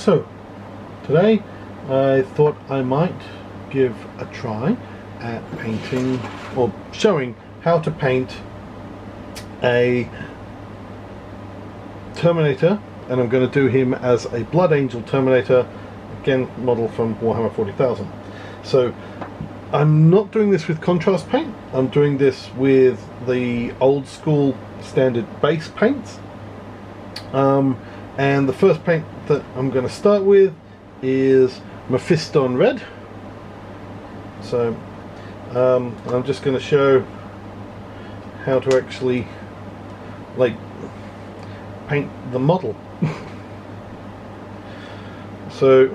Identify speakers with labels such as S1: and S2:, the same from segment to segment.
S1: So today I thought I might give a try at painting or showing how to paint a Terminator, and I'm going to do him as a Blood Angel Terminator, again model from Warhammer 40,000. So I'm not doing this with contrast paint, I'm doing this with the old school standard base paints. And the first paint that I'm going to start with is Mephiston Red. So I'm just going to show how to actually paint the model. So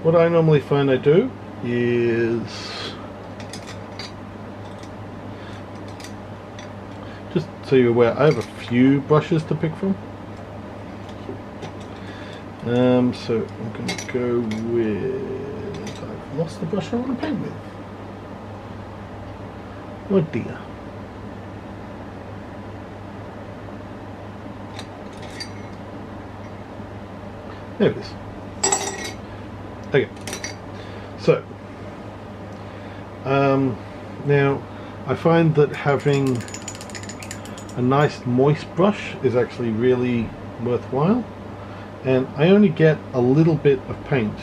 S1: what I normally find I do is just so you're aware, I have a few brushes to pick from. So I'm going to go with, I've lost the brush I want to paint with. Oh dear. There it is. Okay. So, now I find that having a nice moist brush is actually really worthwhile. And I only get a little bit of paint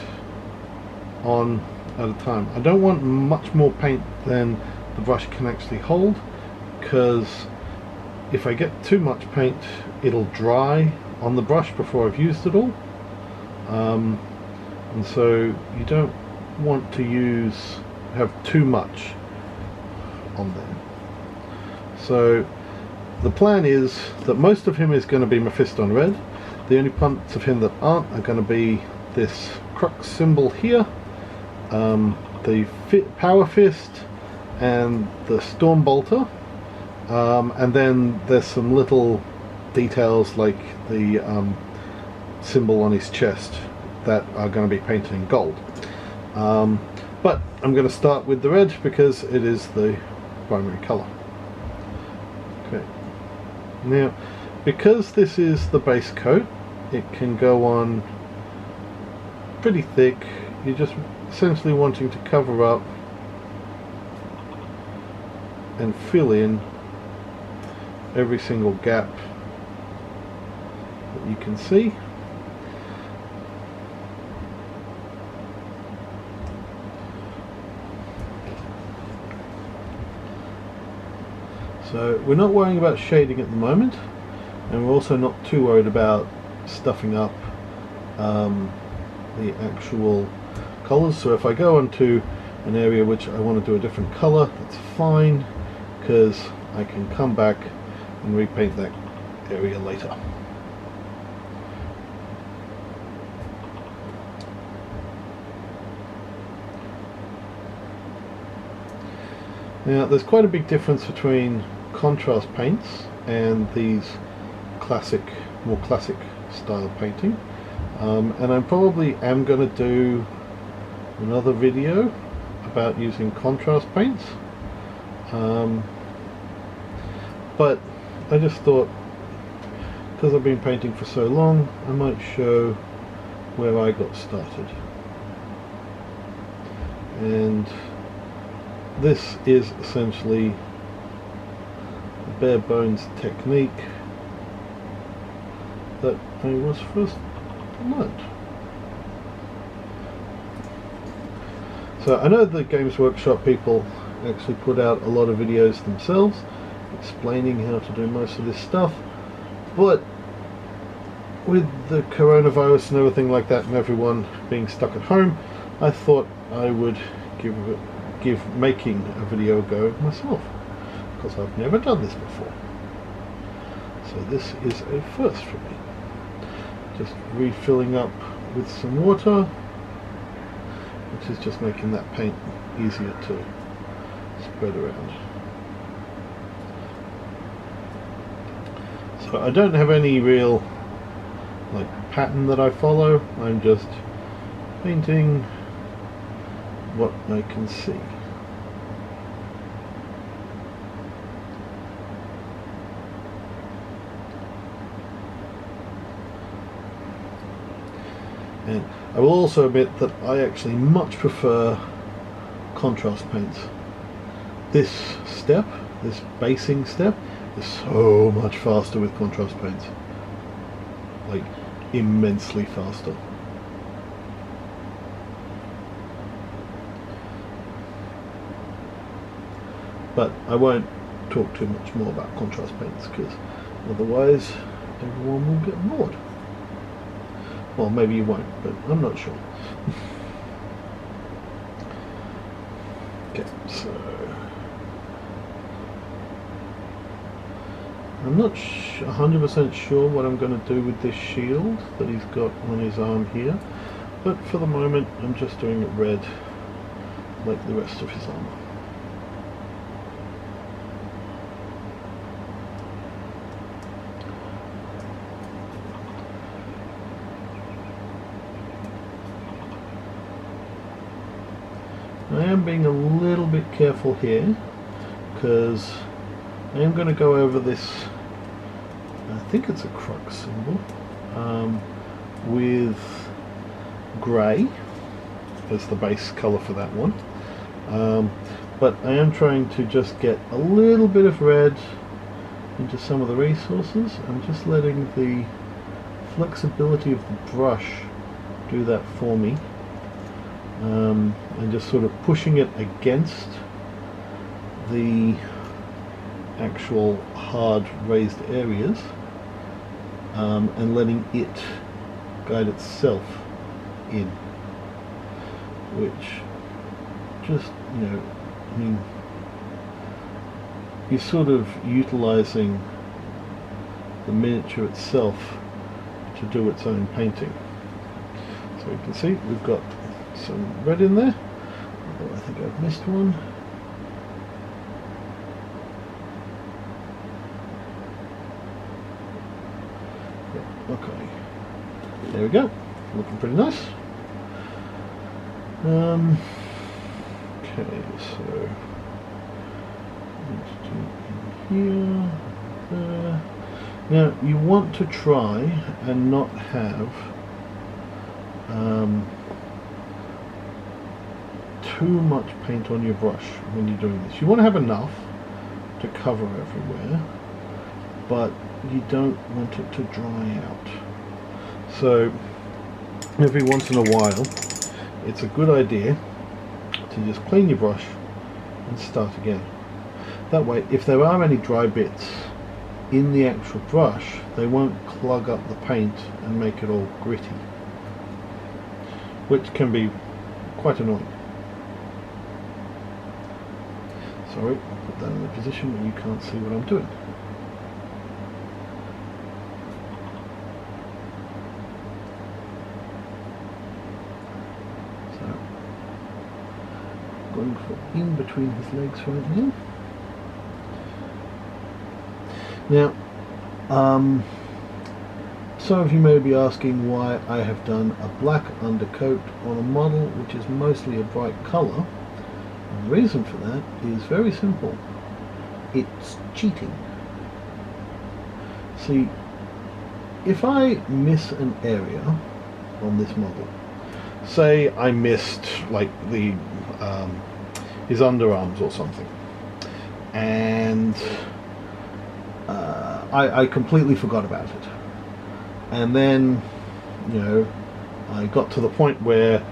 S1: on at a time. I don't want much more paint than the brush can actually hold, because if I get too much paint it'll dry on the brush before I've used it all, and so you don't want to have too much on there. So the plan is that most of him is going to be Mephiston Red. The only parts of him that aren't are going to be this crux symbol here, the Power Fist, and the Storm Bolter, and then there's some little details like the symbol on his chest that are going to be painted in gold. But I'm going to start with the red because it is the primary colour. Okay. Now, because this is the base coat, it can go on pretty thick. You're just essentially wanting to cover up and fill in every single gap that you can see. So we're not worrying about shading at the moment, and we're also not too worried about stuffing up the actual colours. So if I go onto an area which I want to do a different colour, that's fine, because I can come back and repaint that area later. Now there's quite a big difference between contrast paints and these more classic style painting, and I probably am going to do another video about using contrast paints, but I just thought, because I've been painting for so long, I might show where I got started. And this is essentially the bare bones technique that I was first learned. So I know the Games Workshop people actually put out a lot of videos themselves explaining how to do most of this stuff, but with the coronavirus and everything like that and everyone being stuck at home, I thought I would give making a video a go myself, because I've never done this before. So this is a first for me. Just refilling up with some water, which is just making that paint easier to spread around. So I don't have any real pattern that I follow. I'm just painting what I can see. And I will also admit that I actually much prefer contrast paints. This step, this basing step, is so much faster with contrast paints. Like, immensely faster. But I won't talk too much more about contrast paints, because otherwise everyone will get bored. Well, maybe you won't, but I'm not sure. Okay, so I'm not 100% sure what I'm going to do with this shield that he's got on his arm here, but for the moment I'm just doing it red like the rest of his armor. I am being a little bit careful here because I am going to go over this, I think it's a crux symbol, with grey as the base colour for that one, but I am trying to just get a little bit of red into some of the resources. I'm just letting the flexibility of the brush do that for me. And just sort of pushing it against the actual hard raised areas, and letting it guide itself in, which just, you know, I mean, you're sort of utilizing the miniature itself to do its own painting. So you can see we've got some red in there, although I think I've missed one. Yeah, okay, there we go, looking pretty nice. Okay, so let's do in here, there. Now you want to try and not have too much paint on your brush when you're doing this. You want to have enough to cover everywhere, but you don't want it to dry out. So every once in a while it's a good idea to just clean your brush and start again. That way, if there are any dry bits in the actual brush, they won't clog up the paint and make it all gritty, which can be quite annoying. Sorry, I'll put that in a position where you can't see what I'm doing. So, going for in between his legs right now. Now, some of you may be asking why I have done a black undercoat on a model which is mostly a bright colour. And the reason for that is very simple. It's cheating. See, if I miss an area on this model, say I missed like the his underarms or something, and I completely forgot about it, and then, you know, I got to the point where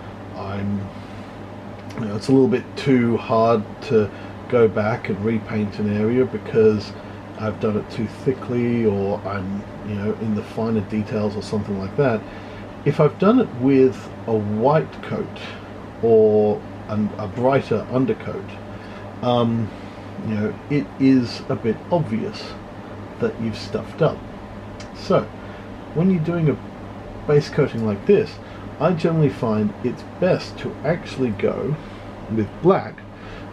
S1: you know, it's a little bit too hard to go back and repaint an area because I've done it too thickly, or I'm, you know, in the finer details or something like that. If I've done it with a white coat or a brighter undercoat, you know, it is a bit obvious that you've stuffed up. So when you're doing a base coating like this, I generally find it's best to actually go with black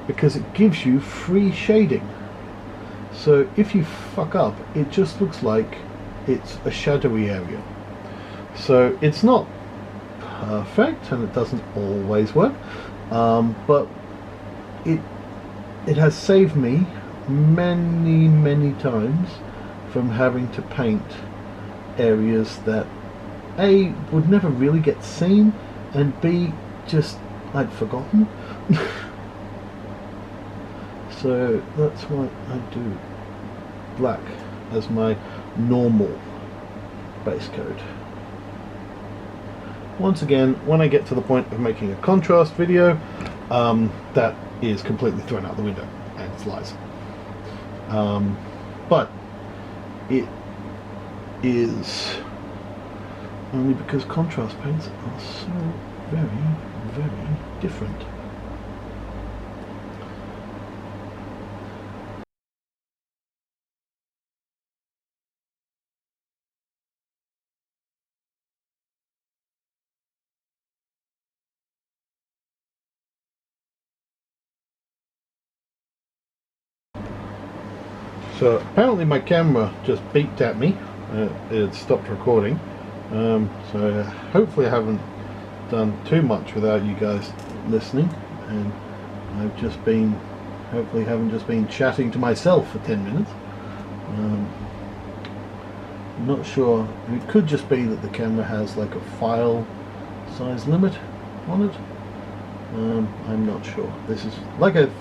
S1: because it gives you free shading. So if you fuck up, it just looks like it's a shadowy area. So it's not perfect and it doesn't always work, but it has saved me many times from having to paint areas that A, would never really get seen, and B, just I'd forgotten. So that's why I do black as my normal base coat. Once again, when I get to the point of making a contrast video, that is completely thrown out the window, and it's lies. But it is only because contrast paints are so very, very different. So apparently my camera just beeped at me. It stopped recording. So hopefully I haven't done too much without you guys listening, and I've just been, hopefully haven't just been chatting to myself for 10 minutes. I'm not sure. It could just be that the camera has like a file size limit on it. I'm not sure. This is, like I've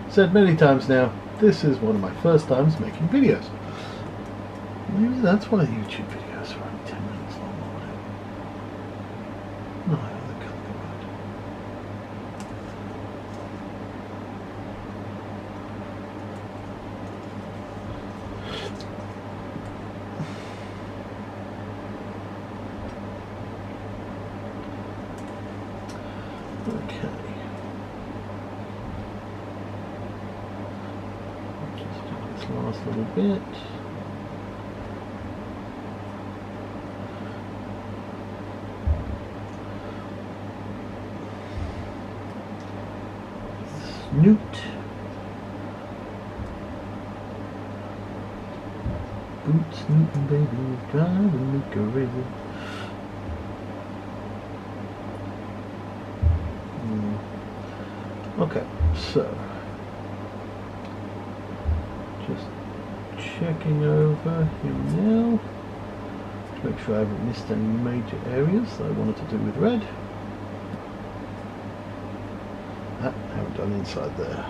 S1: said many times now, this is one of my first times making videos. Maybe that's why YouTube videos are only 10 minutes long or whatever. No, I can't go right. Okay. Just do this last little bit. Newt. Boots, Newton, baby, driving me crazy. Okay, so just checking over here now to make sure I haven't missed any major areas that I wanted to do with red. I haven't done inside there.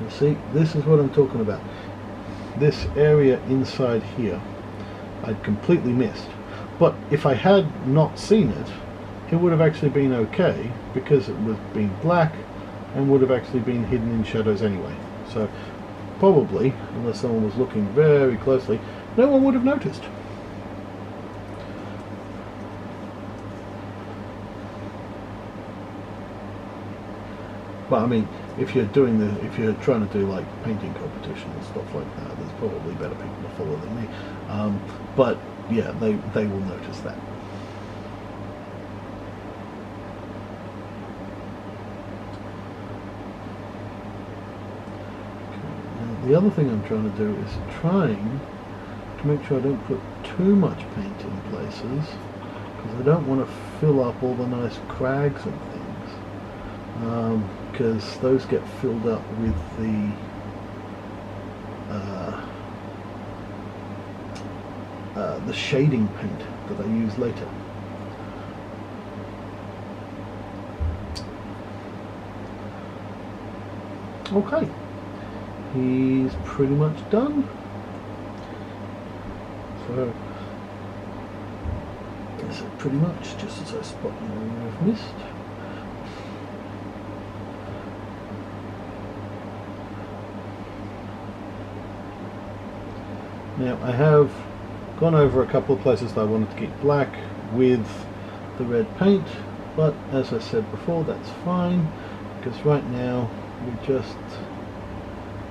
S1: You see, this is what I'm talking about. This area inside here I'd completely missed. But if I had not seen it, it would have actually been okay, because it was being black and would have actually been hidden in shadows anyway. So probably, unless someone was looking very closely, no one would have noticed. But I mean, if you're trying to do like painting competition and stuff like that, there's probably better people to follow than me. But yeah, they will notice that. Okay, now the other thing I'm trying to do is trying to make sure I don't put too much paint in places, because I don't want to fill up all the nice crags and things. Because those get filled up with the shading paint that I use later. Okay, he's pretty much done. So that's it pretty much, just as I spot anything I've missed. Now I have gone over a couple of places that I wanted to keep black with the red paint, but as I said before, that's fine, because right now we're just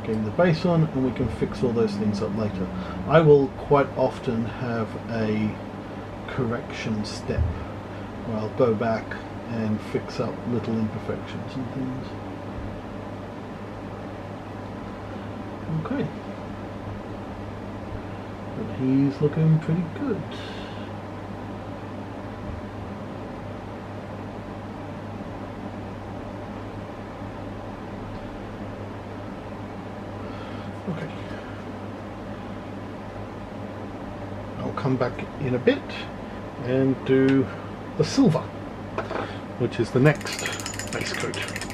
S1: getting the base on and we can fix all those things up later. I will quite often have a correction step where I'll go back and fix up little imperfections and things. Okay. But he's looking pretty good. Okay. I'll come back in a bit and do the silver, which is the next base coat.